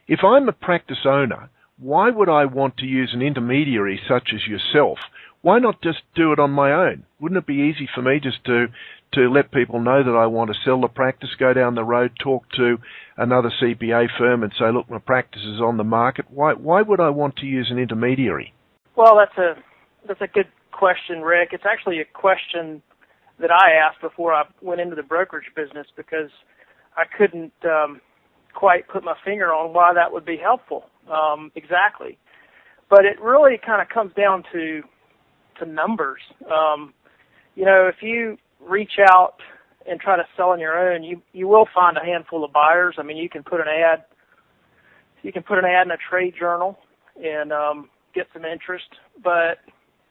if I'm a practice owner, why would I want to use an intermediary such as yourself? Why not just do it on my own? Wouldn't it be easy for me just to let people know that I want to sell the practice, go down the road, talk to another CPA firm and say, look, my practice is on the market? Why would I want to use an intermediary? Well, that's a good question, Rick. It's actually a question that I asked before I went into the brokerage business because I couldn't quite put my finger on why that would be helpful exactly. But it really kind of comes down to numbers. If you reach out and try to sell on your own, you will find a handful of buyers. I mean, you can put an ad in a trade journal and get some interest, but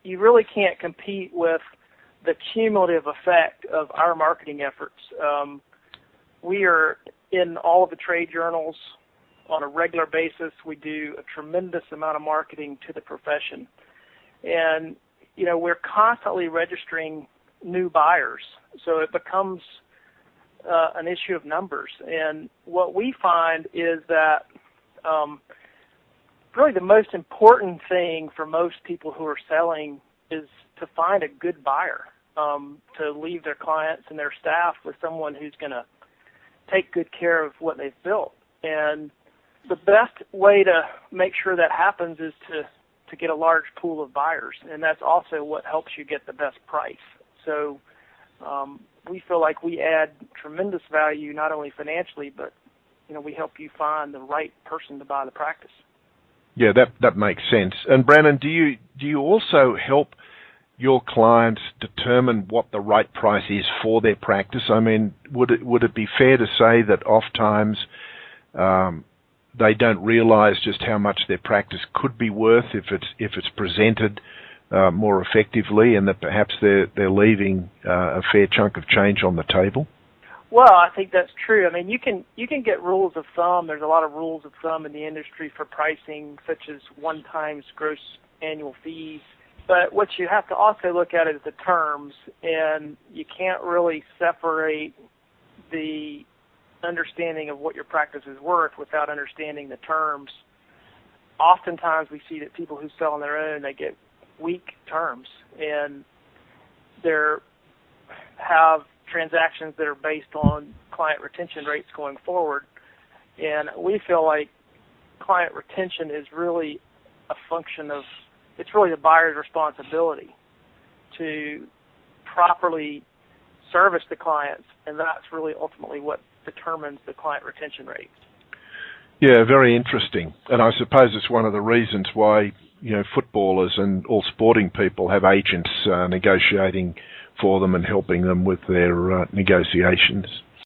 you really can't compete with the cumulative effect of our marketing efforts. We are in all of the trade journals on a regular basis. We do a tremendous amount of marketing to the profession. And, we're constantly registering new buyers. So it becomes an issue of numbers. And what we find is that really the most important thing for most people who are selling is to find a good buyer, to leave their clients and their staff with someone who's going to take good care of what they've built. And the best way to make sure that happens is to get a large pool of buyers, and that's also what helps you get the best price. So we feel like we add tremendous value not only financially, but we help you find the right person to buy the practice. Yeah, that makes sense. And Brannon, do you also help your clients determine what the right price is for their practice? I mean, would it be fair to say that oftentimes they don't realize just how much their practice could be worth if it's presented more effectively, and that perhaps they're leaving a fair chunk of change on the table? Well, I think that's true. I mean, you can get rules of thumb. There's a lot of rules of thumb in the industry for pricing, such as 1 times gross annual fees. But what you have to also look at is the terms, and you can't really separate the understanding of what your practice is worth without understanding the terms. Oftentimes we see that people who sell on their own, they get weak terms, and they have transactions that are based on client retention rates going forward. And we feel like client retention is really a function of, it's really the buyer's responsibility to properly service the clients, and that's really ultimately what determines the client retention rate. Yeah, very interesting. And I suppose it's one of the reasons why footballers and all sporting people have agents negotiating for them and helping them with their negotiations.